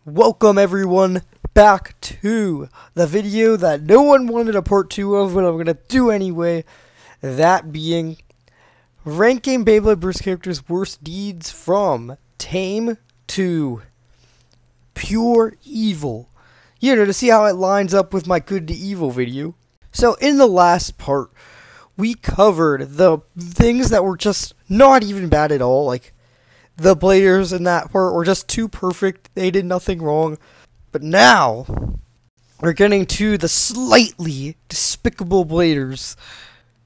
Welcome everyone back to the video that no one wanted a part 2 of, but I'm going to do anyway. That being ranking Beyblade Burst characters' worst deeds from tame to pure evil. You know, to see how it lines up with my good to evil video. So in the last part, we covered the things that were just not even bad at all, like the bladers in that part were just too perfect. They did nothing wrong. But now, we're getting to the slightly despicable bladers,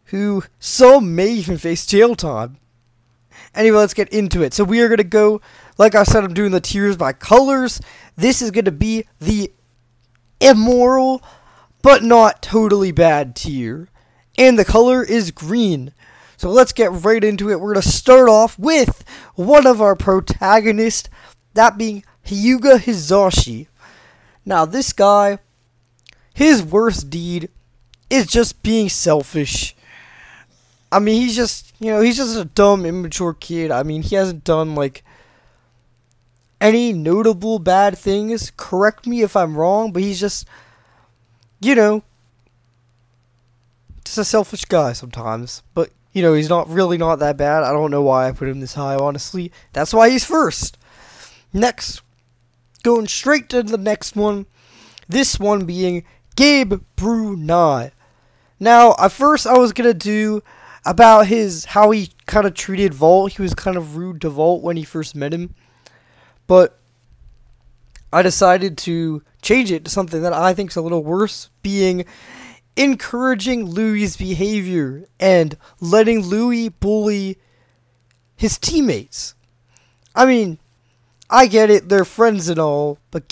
who some may even face jail time. Anyway, let's get into it. So we are going to go, like I said, I'm doing the tiers by colors. This is going to be the immoral, but not totally bad tier. And the color is green. So let's get right into it. We're going to start off with one of our protagonists, that being Higurashi. Now this guy, his worst deed is just being selfish. I mean, he's just a dumb, immature kid. I mean, he hasn't done, like, any notable bad things. Correct me if I'm wrong, but he's just, just a selfish guy sometimes. But he's not that bad. I don't know why I put him this high, honestly. That's why he's first. Next, going straight to the next one. This one being Gabe Brunei. Now, at first I was going to do about how he kind of treated Vault. He was kind of rude to Vault when he first met him. But I decided to change it to something that I think is a little worse, being encouraging Louie's behavior and letting Louie bully his teammates. I mean, I get it, they're friends and all, but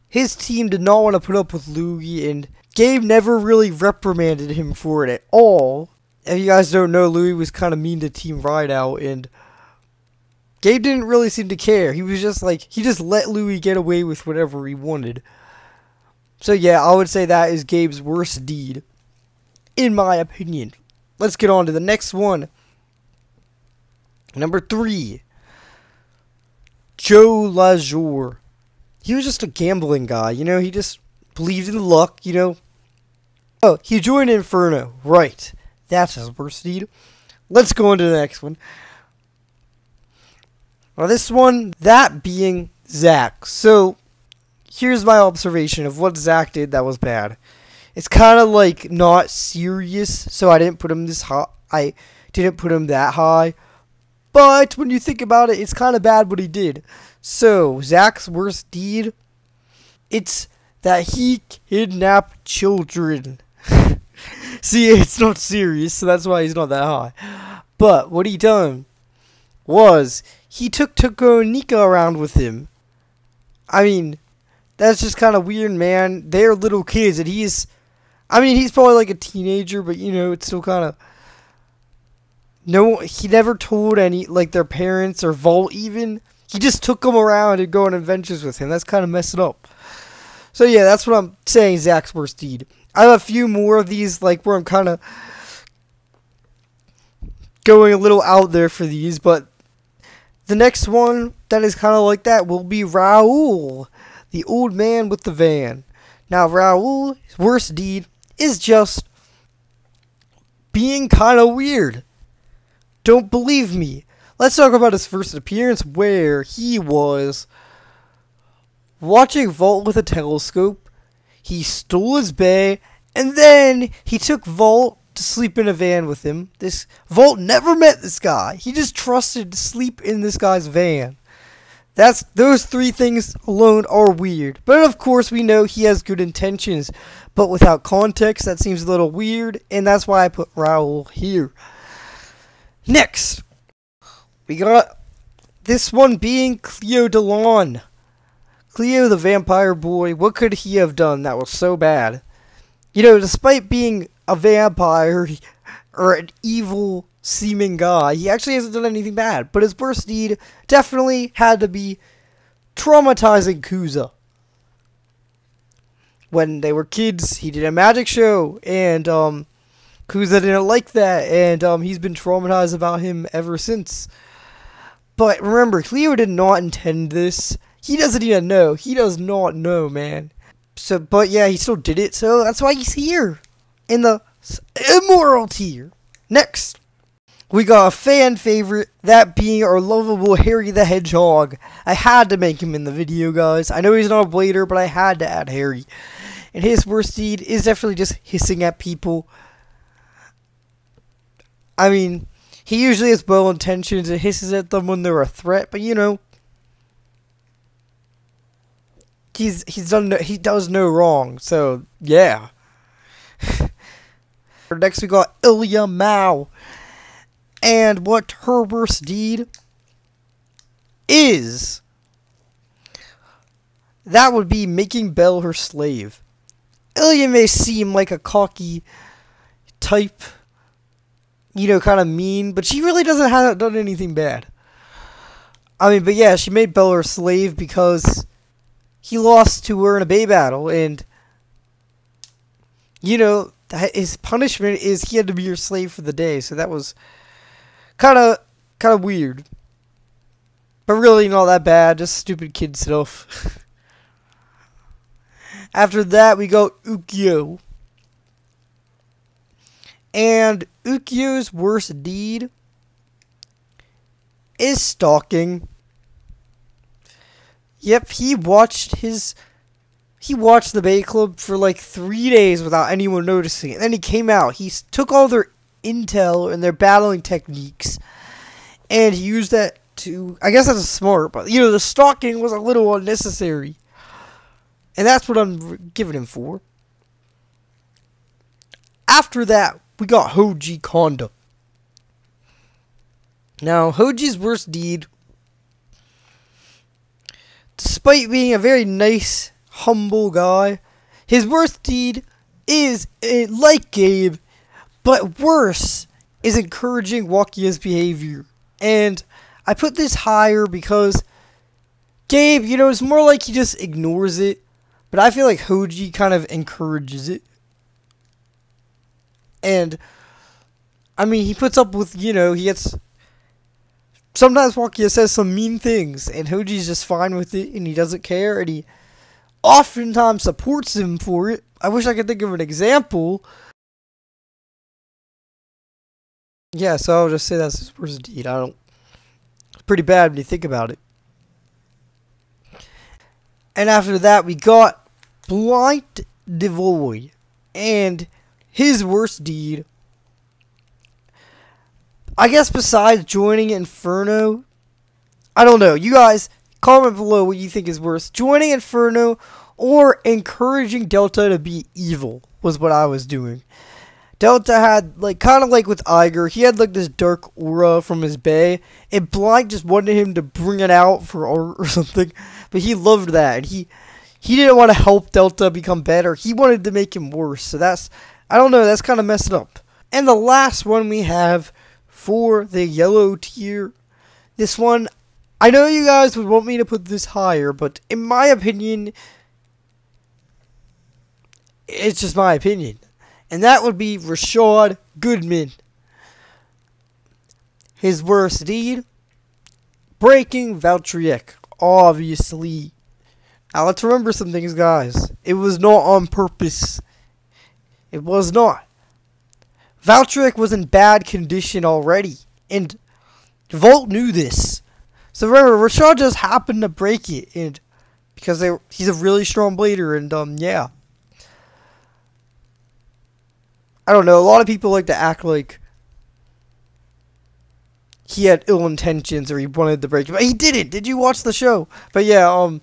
his team did not want to put up with Louie, and Gabe never really reprimanded him for it at all. If you guys don't know, Louie was kind of mean to Team Rideout, and Gabe didn't really seem to care. He was just like, he just let Louie get away with whatever he wanted. So yeah, I would say that is Gabe's worst deed, in my opinion. Let's get on to the next one. Number 3. Joe Lajour. He was just a gambling guy, he just believed in luck, Oh, he joined Inferno. Right. That's his worst deed. Let's go on to the next one. Now this one, that being Zach. So here's my observation of what Zach did that was bad. It's kind of like not serious, so I didn't put him this high. I didn't put him that high. But when you think about it, it's kind of bad what he did. So Zach's worst deed, it's that he kidnapped children. See, it's not serious, so that's why he's not that high. But what he done was he took Toko and Nika around with him. I mean, that's just kind of weird, man. They're little kids, and he's probably like a teenager, but it's still kind of. No, he never told their parents or Vault even. He just took them around and go on adventures with him. That's kind of messed up. So yeah, that's what I'm saying, Zach's worst deed. I have a few more of these, like, where I'm kind of going a little out there for these, but the next one that is kind of like that will be Raul, the old man with the van. Now, Raul's worst deed is just being kind of weird. Don't believe me. Let's talk about his first appearance, where he was watching Vault with a telescope. He stole his bay, and then he took Vault to sleep in a van with him. Vault never met this guy. He just trusted to sleep in this guy's van. Those 3 things alone are weird. But of course we know he has good intentions. But without context, that seems a little weird. And that's why I put Raul here. Next, we got this one being Cleo DeLon. Cleo the vampire boy. What could he have done that was so bad? Despite being a vampire or an evil seeming guy, he actually hasn't done anything bad. But his worst deed definitely had to be traumatizing Kuza. When they were kids, he did a magic show, and Kuza didn't like that, and he's been traumatized about him ever since. But remember, Cleo did not intend this. He doesn't even know. He does not know, man. So, but yeah, he still did it, so that's why he's here. In the immoral tier. Next, we got a fan favorite, that being our lovable Harry the Hedgehog. I had to make him in the video, guys. I know he's not a blader, but I had to add Harry. And his worst deed is definitely just hissing at people. I mean, he usually has well intentions and hisses at them when they're a threat, but you know, he does no wrong, so yeah. Next we got Ilia Mao, and what her worst deed is, that would be making Belle her slave. Ilia may seem like a cocky type, you know, kind of mean, but she really hasn't done anything bad. I mean, but yeah, she made Belle her slave because he lost to her in a Bay battle, and you know, his punishment is he had to be your slave for the day. So that was kind of weird, but really not that bad. Just stupid kid stuff. After that, we go Yukio, and Yukio's worst deed is stalking. Yep, he watched the Bay Club for like 3 days without anyone noticing. And then he came out. He took all their intel and their battling techniques, and he used that to, I guess that's smart, but you know, the stalking was a little unnecessary. And that's what I'm giving him for. After that, we got Hoji Konda. Now, Hoji's worst deed, despite being a very nice, humble guy, his worst deed is, like Gabe, but worse, is encouraging Wakia's behavior. And I put this higher because Gabe, you know, it's more like he just ignores it, but I feel like Hoji kind of encourages it. And, I mean, he puts up with, you know, he gets, sometimes Wakia says some mean things, and Hoji's just fine with it, and he doesn't care, and he oftentimes supports him for it. I wish I could think of an example. Yeah, so I'll just say that's his worst deed. It's pretty bad when you think about it. And after that, we got Blind Devoy, and his worst deed, I guess besides joining Inferno, I don't know. You guys, comment below what you think is worse. Joining Inferno or encouraging Delta to be evil was what I was doing. Delta had, like, kind of like with Iger, he had like this dark aura from his bay, and Blind just wanted him to bring it out for art or something, but he loved that, and he didn't want to help Delta become better. He wanted to make him worse, so that's, I don't know, that's kind of messed up. And the last one we have for the yellow tier, this one, I know you guys would want me to put this higher, but in my opinion, it's just my opinion. And that would be Rashard Goodman. His worst deed, breaking Valtryek, obviously. Now let's remember some things, guys. It was not on purpose. It was not. Valtryek was in bad condition already, and Volt knew this. So remember, Rashard just happened to break it, and because he's a really strong blader, and yeah. I don't know, a lot of people like to act like he had ill intentions or he wanted to break it, but he didn't. Did you watch the show? But yeah,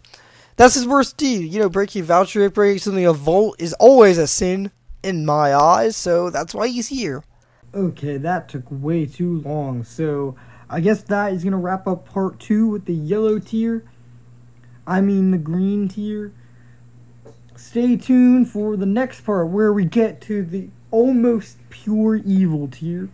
that's his worst deed. You know, breaking Valtryek, breaking something of Volt is always a sin in my eyes, so that's why he's here. Okay, that took way too long, so I guess that is going to wrap up part 2 with the yellow tier. I mean the green tier. Stay tuned for the next part where we get to the almost pure evil tier.